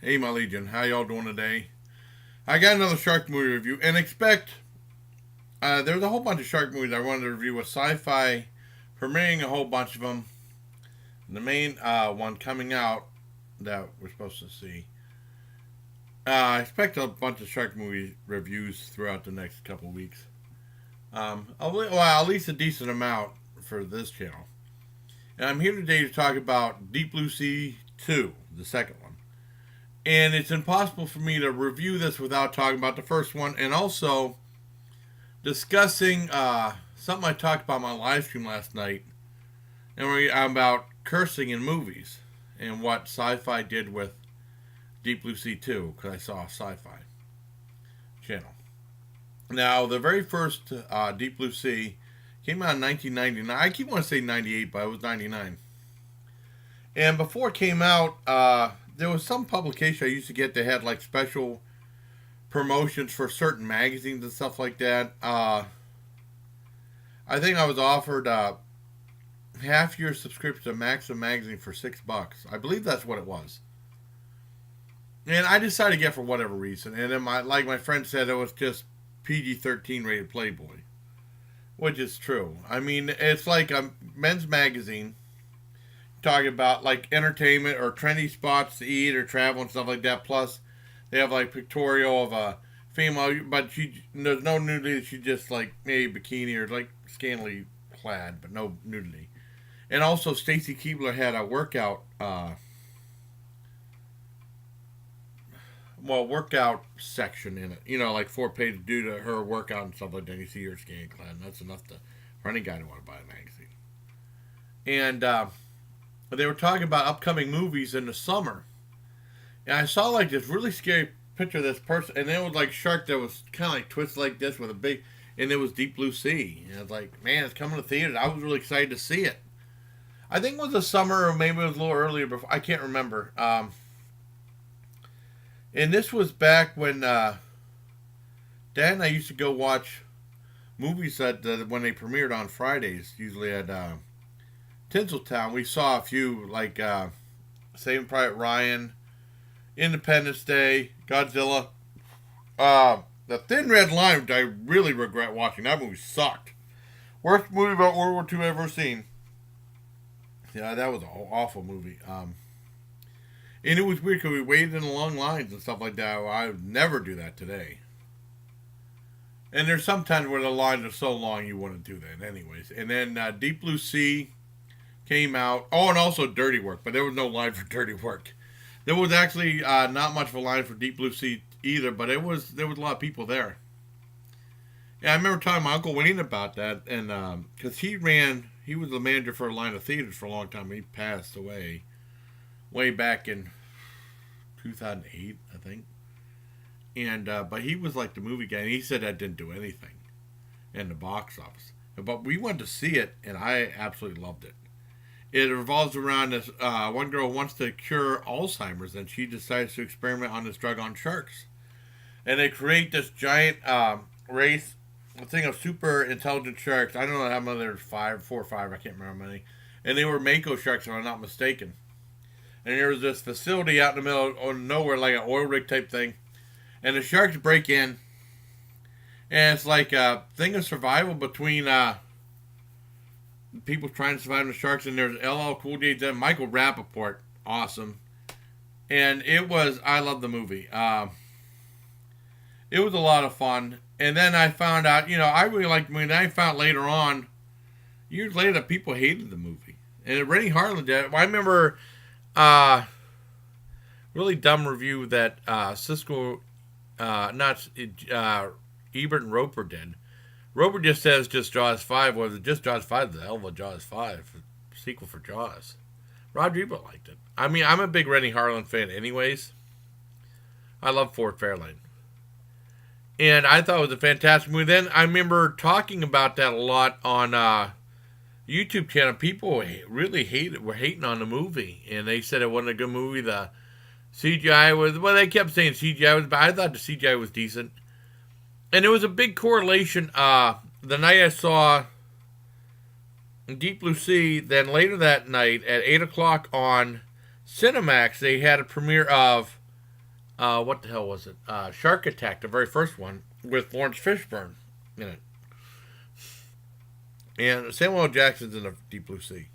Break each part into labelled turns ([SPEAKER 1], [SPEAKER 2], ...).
[SPEAKER 1] Hey, my Legion, how y'all doing today? I got another shark movie review, and expect there's a whole bunch of shark movies I wanted to review with sci-fi premiering a whole bunch of them. The main one coming out that we're supposed to see. I expect a bunch of shark movie reviews throughout the next couple weeks. At least a decent amount for this channel. And I'm here today to talk about Deep Blue Sea 2, the second one. And it's impossible for me to review this without talking about the first one, and also discussing something I talked about on my live stream last night, and about cursing in movies and what sci-fi did with Deep Blue Sea 2, because I saw a sci-fi channel. Now, the very first Deep Blue Sea came out in 1999. I keep wanting to say 98, but it was 99. And before it came out, there was some publication I used to get that had like special promotions for certain magazines and stuff like that. I think I was offered half-year subscription to Maxim magazine for $6. I believe that's what it was. And I decided to get for whatever reason. And then like my friend said, it was just PG-13 rated Playboy, which is true. I mean, it's like a men's magazine talking about like entertainment or trendy spots to eat or travel and stuff like that. Plus, they have like pictorial of a female, but there's no nudity. She just like maybe bikini or like scantily clad, but no nudity. And also, Stacy Keebler had a workout, workout section in it. You know, like 4 pages due to her workout and stuff like that. You see her scantily clad, and that's enough for any guy to want to buy a magazine. And they were talking about upcoming movies in the summer. And I saw like this really scary picture of this person, and it was like shark that was kind of like twisted like this with a big, and it was Deep Blue Sea. And I was like, man, it's coming to theaters. I was really excited to see it. I think it was the summer, or maybe it was a little earlier. Before I can't remember. And this was back when Dad and I used to go watch movies that when they premiered on Fridays, usually at Tinseltown. We saw a few like Saving Private Ryan, Independence Day, Godzilla. The Thin Red Line, which I really regret watching. That movie sucked. Worst movie about World War II I've ever seen. Yeah, that was an awful movie. And it was weird because we waited in long lines and stuff like that. Well, I would never do that today. And there's sometimes where the lines are so long you wouldn't do that anyways. And then Deep Blue Sea came out. Oh, and also Dirty Work, but there was no line for Dirty Work. There was actually not much of a line for Deep Blue Sea either, but there was a lot of people there. Yeah, I remember talking to my Uncle Wayne about that, and because he was the manager for a line of theaters for a long time. He passed away way back in 2008, I think. And but he was like the movie guy, and he said that didn't do anything in the box office. But we went to see it, and I absolutely loved it. It revolves around this one girl wants to cure Alzheimer's, and she decides to experiment on this drug on sharks. And they create this giant race, a thing of super intelligent sharks. I don't know how many there's 4 or 5, I can't remember how many. And they were mako sharks, if I'm not mistaken. And there was this facility out in the middle of nowhere, like an oil rig type thing. And the sharks break in, and it's like a thing of survival between people trying to survive the sharks, and there's LL Cool J, Michael Rappaport, awesome. And I love the movie. It was a lot of fun. And then I found out, I really liked the movie. And I found later on, years later, that people hated the movie. And Rennie Harlan did. I remember really dumb review that Cisco, Ebert and Roper did. Roper just says just Jaws 5. Was it just Jaws 5? The hell of a Jaws 5 sequel for Jaws. Roger Ebert liked it. I mean, I'm a big Rennie Harlan fan anyways. I love Fort Fairlane. And I thought it was a fantastic movie. Then I remember talking about that a lot on YouTube channel. People really were hating on the movie. And they said it wasn't a good movie. The CGI was, they kept saying CGI was bad. I thought the CGI was decent. And there was a big correlation the night I saw Deep Blue Sea. Then later that night at 8 o'clock on Cinemax, they had a premiere of What the hell was it? Shark Attack, the very first one with Lawrence Fishburne in it, and Samuel L. Jackson's in the Deep Blue Sea.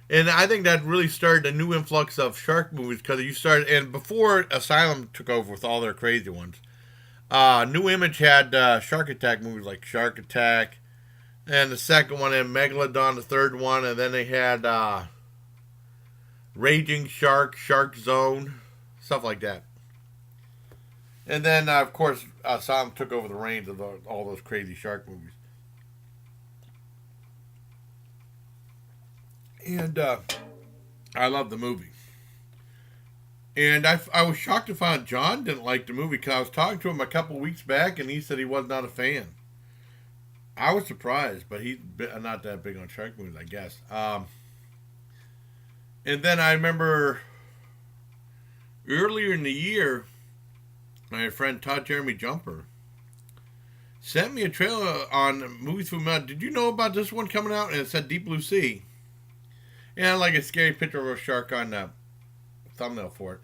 [SPEAKER 1] And I think that really started a new influx of shark movies because you started, and before Asylum took over with all their crazy ones, New Image had Shark Attack movies like Shark Attack, and the second one had Megalodon, the third one, and then they had Raging Shark, Shark Zone, stuff like that. And then, of course, Asylum took over the reins of all those crazy shark movies. And I love the movie. And I was shocked to find John didn't like the movie because I was talking to him a couple weeks back and he said he was not a fan. I was surprised, but he's not that big on shark movies, I guess. And then I remember earlier in the year, my friend Todd Jeremy Jumper sent me a trailer on Movies from Out. Did you know about this one coming out? And it said Deep Blue Sea. And I had like a scary picture of a shark on the thumbnail for it.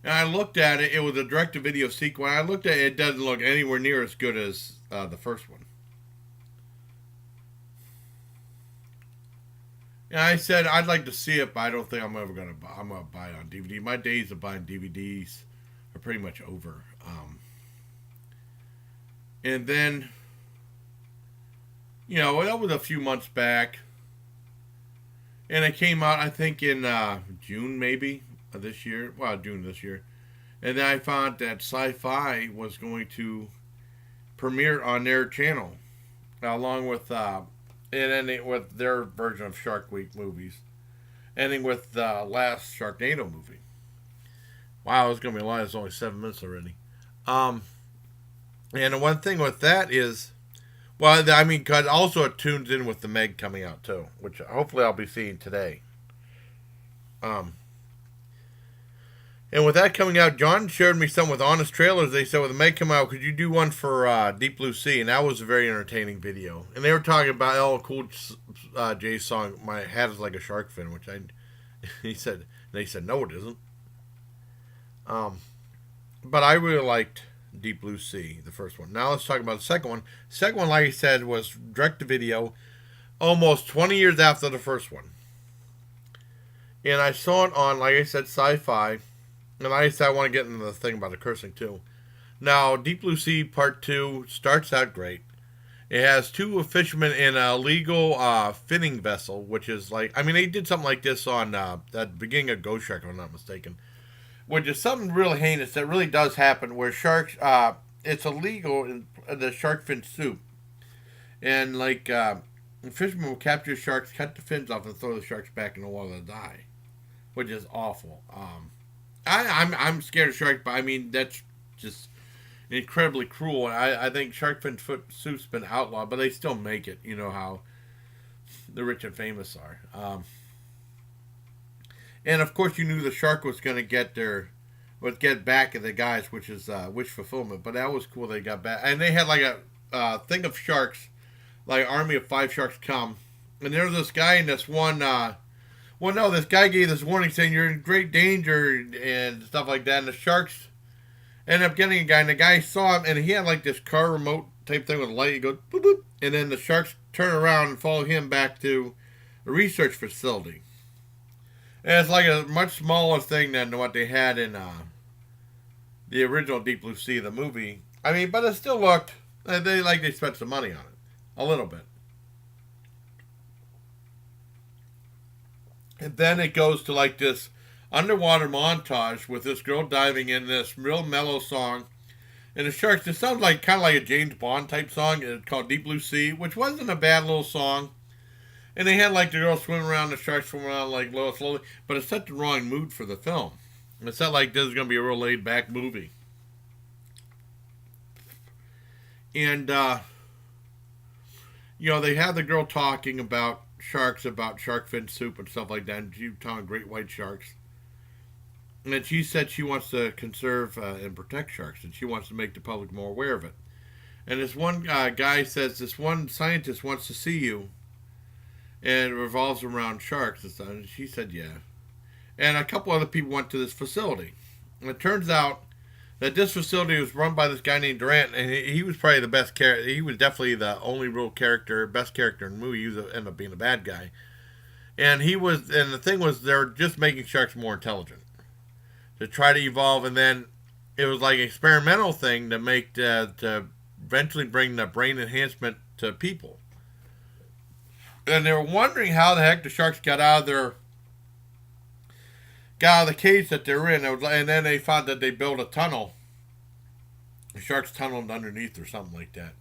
[SPEAKER 1] And I looked at it. It was a direct-to-video sequel. I looked at it. It doesn't look anywhere near as good as the first one. And I said I'd like to see it, but I don't think I'm ever gonna buy. I'm gonna buy it on DVD. My days of buying DVDs are pretty much over. And then, that was a few months back, and it came out I think in June maybe of this year. Well, June this year, and then I found that Sci-Fi was going to premiere on their channel, along with and ending with their version of Shark Week movies, ending with the last Sharknado movie. Wow, it's gonna be a lot. It's only 7 minutes already. And the one thing with that is, well, I mean, cause also it tunes in with the Meg coming out too, which hopefully I'll be seeing today. And with that coming out, John showed me some with honest trailers. They said, with the Meg come out, could you do one for Deep Blue Sea? And that was a very entertaining video. And they were talking about, Cool J's song, My Hat is Like a Shark Fin, which they said, no, it isn't. But I really liked Deep Blue Sea, the first one. Now let's talk about the second one. The second one, like I said, was direct to video, almost 20 years after the first one. And I saw it on, like I said, Sci-Fi. And like I said, I want to get into the thing about the cursing too. Now, Deep Blue Sea Part 2 starts out great. It has two fishermen in a legal finning vessel, which is like, I mean, they did something like this on that beginning of Ghost Shark, if I'm not mistaken. Which is something really heinous that really does happen, where sharks, it's illegal in the shark fin soup. And like, fishermen will capture sharks, cut the fins off, and throw the sharks back in the water to die. Which is awful. I'm scared of sharks, but I mean, that's just incredibly cruel. I think shark fin soup's been outlawed, but they still make it. You know how the rich and famous are. And of course, you knew the shark was going to get back at the guys, which is wish fulfillment. But that was cool. They got back, and they had like a thing of sharks, like an army of 5 sharks come, and there was this guy in this one. Well, no, this guy gave this warning saying you're in great danger and stuff like that. And the sharks ended up getting a guy, and the guy saw him, and he had like this car remote type thing with a light. He goes boop boop, and then the sharks turn around and follow him back to a research facility. And it's like a much smaller thing than what they had in the original Deep Blue Sea, the movie. I mean, but it still looked they spent some money on it, a little bit. And then it goes to like this underwater montage with this girl diving in this real mellow song. And the sharks, it sounds like kind of like a James Bond type song. It's called Deep Blue Sea, which wasn't a bad little song. And they had like the girl swimming around, the sharks swimming around like low slowly. But it set the wrong mood for the film. It's not like this is going to be a real laid back movie. And, they have the girl talking about sharks, about shark fin soup and stuff like that, and she talking great white sharks. And then she said she wants to conserve and protect sharks, and she wants to make the public more aware of it. And this one guy says this one scientist wants to see you, and it revolves around sharks and stuff. And she said yeah. And a couple other people went to this facility, And it turns out that this facility was run by this guy named Durant, and he was probably the best character. He was definitely the only real character, best character in the movie. He was ended up being a bad guy, and the thing was, they're just making sharks more intelligent to try to evolve, and then it was like an experimental thing to make to eventually bring the brain enhancement to people. And they were wondering how the heck the sharks got out of the cage that they're in, and then they found that they built a tunnel. The sharks tunneled underneath or something like that.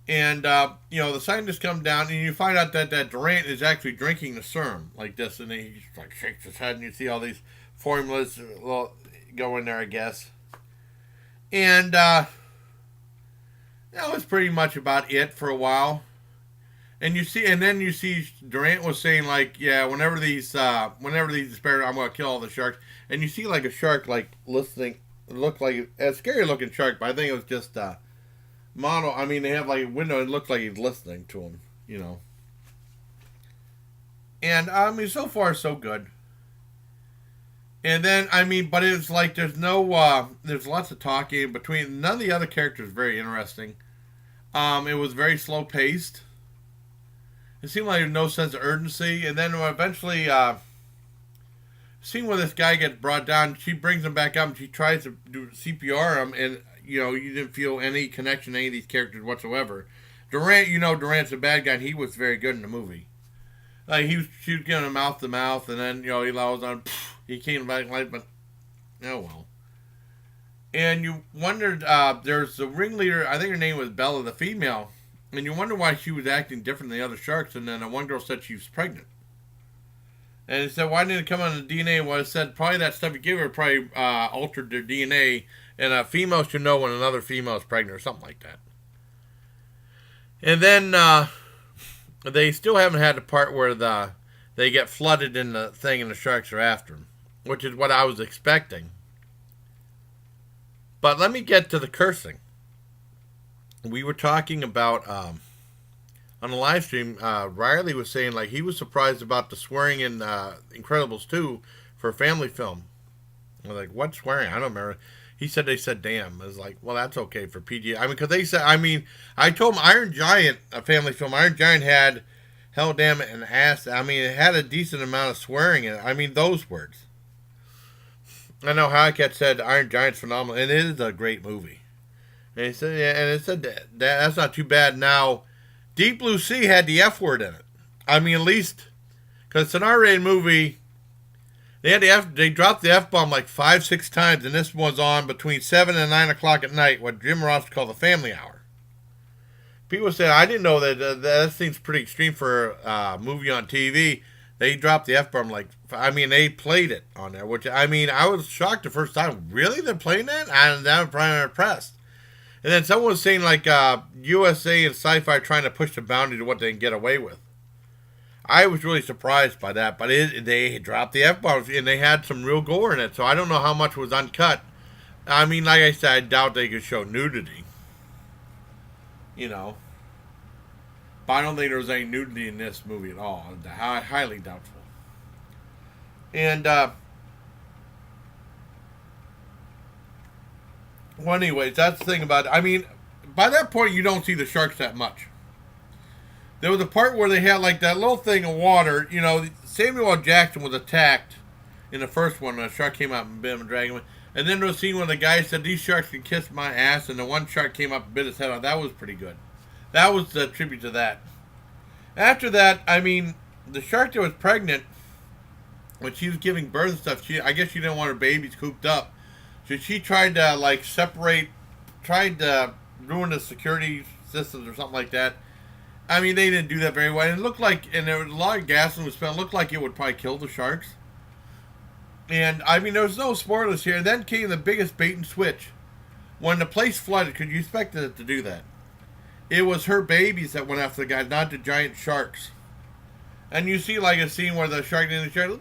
[SPEAKER 1] And the scientists come down, and you find out that Durant is actually drinking the serum like this, and he just like shakes his head, and you see all these formulas go in there, I guess. And that was pretty much about it for a while. And then you see Durant was saying like, yeah, whenever these disappear, I'm gonna kill all the sharks. And you see like a shark like listening. It looked like a scary looking shark, but I think it was just mono. I mean, they have like a window. It looked like he's listening to him, And I mean, so far so good. And then but it's like there's lots of talking between. None of the other characters are very interesting. It was very slow paced. It seemed like there was no sense of urgency. And then eventually, seeing where this guy gets brought down, she brings him back up and she tries to do CPR him, and you didn't feel any connection to any of these characters whatsoever. Durant's a bad guy, and he was very good in the movie. Like she was giving him mouth to mouth, and then he allows on. He came back like, but oh well. And you wondered, there's the ringleader. I think her name was Bella, the female. And you wonder why she was acting different than the other sharks. And then one girl said she was pregnant. And it said, why didn't it come on the DNA? Well, it said probably that stuff you give her probably altered their DNA. And a female should know when another female is pregnant or something like that. And then they still haven't had the part where they get flooded in the thing and the sharks are after them. Which is what I was expecting. But let me get to the cursing. We were talking about on the live stream. Riley was saying like he was surprised about the swearing in Incredibles 2 for a family film. I was like, what swearing? I don't remember. He said they said damn. I was like, well, that's okay for PG. I mean, because they said. I mean, I told him Iron Giant, a family film. Iron Giant had hell damn it and ass. I mean, it had a decent amount of swearing in it. I mean, those words. I know Highcat said Iron Giant's phenomenal, and it is a great movie. And he said, yeah, and it said that's not too bad. Now, Deep Blue Sea had the F word in it. I mean, at least, because it's an R-rated movie, they dropped the F-bomb like 5-6 times, and this one's on between 7 and 9 o'clock at night, what Jim Ross called the family hour. People say, I didn't know that seems pretty extreme for a movie on TV. They dropped the F-bomb they played it on there, which, I was shocked the first time. Really? They're playing that? I'm probably impressed. And then someone was saying, like, USA and sci-fi trying to push the boundary to what they can get away with. I was really surprised by that, but they dropped the F-bombs, and they had some real gore in it, so I don't know how much was uncut. I mean, like I said, I doubt they could show nudity. But I don't think there was any nudity in this movie at all. Highly doubtful. And, well, anyways, that's the thing about it. I mean, by that point, you don't see the sharks that much. There was a part where they had, like, that little thing of water. Samuel L. Jackson was attacked in the first one. The shark came up and bit him and dragged him. And then there was a scene where the guy said, these sharks can kiss my ass. And the one shark came up and bit his head off. That was pretty good. That was the tribute to that. After that, I mean, the shark that was pregnant, when she was giving birth and stuff, I guess she didn't want her babies cooped up. So she tried to, like, tried to ruin the security systems or something like that. I mean, they didn't do that very well. And it looked like, and there was a lot of gasoline was spent. It looked like it would probably kill the sharks. And, I mean, there was no spoilers here. And then came the biggest bait and switch. When the place flooded, because you expected it to do that. It was her babies that went after the guys, not the giant sharks. And you see, like, a scene where the shark and the shark,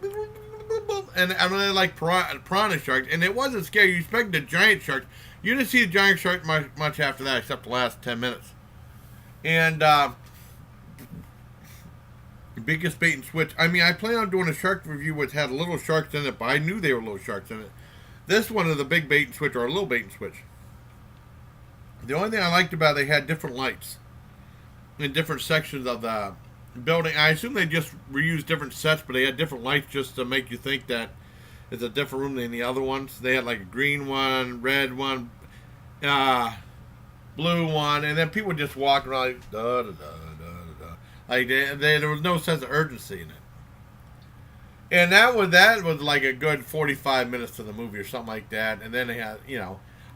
[SPEAKER 1] and I mean, like piranha sharks, and it wasn't scary. You expected the giant sharks. You didn't see the giant shark much after that, except the last 10 minutes. And biggest bait and switch. I mean, I plan on doing a shark review which had little sharks in it, but I knew they were little sharks in it. This one is a big bait and switch, or a little bait and switch. The only thing I liked about it, they had different lights in different sections of the building. I assume they just reused different sets, but they had different lights just to make you think that it's a different room than the other ones. They had like a green one, red one, blue one, and then people just walk around like da da da da da. Like there was no sense of urgency in it. And that was like a good 45 minutes to the movie or something like that. And then they had,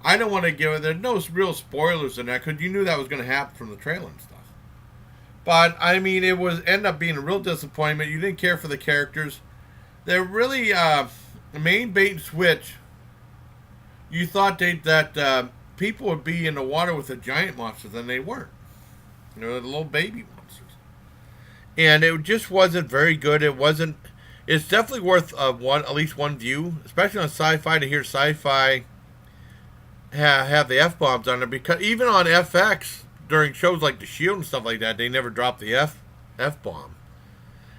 [SPEAKER 1] I don't want to give it. There's no real spoilers in that because you knew that was going to happen from the trailer and stuff. But I mean, it was ended up being a real disappointment. You didn't care for the characters. They're really the main bait and switch. You thought that people would be in the water with the giant monsters, and they weren't. The little baby monsters. And it just wasn't very good. It wasn't. It's definitely worth at least one view, especially on Sci-Fi, to hear Sci-Fi have the F-bombs on there, because even on FX during shows like The Shield and stuff like that, they never drop the F-bomb.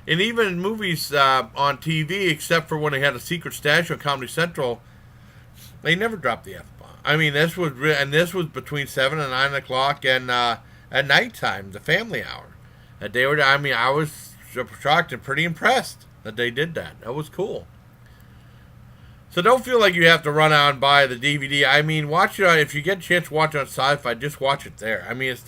[SPEAKER 1] And even in movies on TV, except for when they had a secret stash on Comedy Central, they never dropped the F-bomb. I mean, this was between 7 and 9 o'clock and at nighttime, the family hour. I was shocked and pretty impressed that they did that. That was cool. So don't feel like you have to run out and buy the DVD. I mean, watch it if you get a chance to watch it on Sci-Fi. Just watch it there. I mean, it's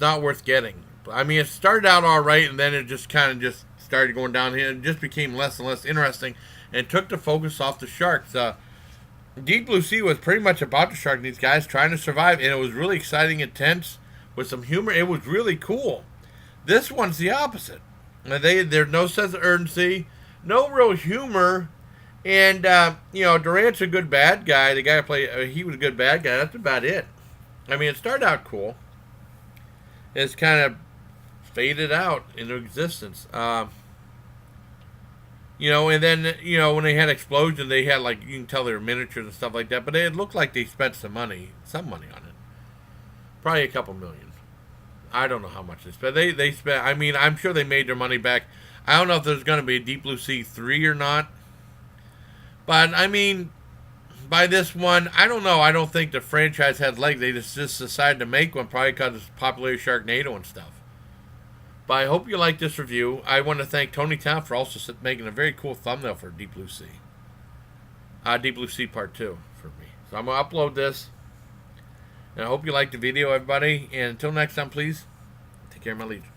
[SPEAKER 1] not worth getting. I mean, it started out all right, and then it just kind of started going downhill. It just became less and less interesting, and took the focus off the sharks. Deep Blue Sea was pretty much about the shark and these guys trying to survive, and it was really exciting, intense, with some humor. It was really cool. This one's the opposite. There's no sense of urgency, no real humor, and Durant's a good bad guy. The guy who played, he was a good bad guy. That's about it. I mean, it started out cool. It's kind of faded out into existence. And then when they had explosions, they had you can tell they were miniatures and stuff like that. But it looked like they spent some money on it, probably a couple million. I don't know how much they spent. They spent. I mean, I'm sure they made their money back. I don't know if there's going to be a Deep Blue Sea 3 or not. But I mean, by this one, I don't know. I don't think the franchise had legs. They just decided to make one probably because it's popular Sharknado and stuff. But I hope you like this review. I want to thank Tony Town for also making a very cool thumbnail for Deep Blue Sea. Deep Blue Sea Part 2 for me. So I'm going to upload this. And I hope you liked the video, everybody. And until next time, please, take care of my legion.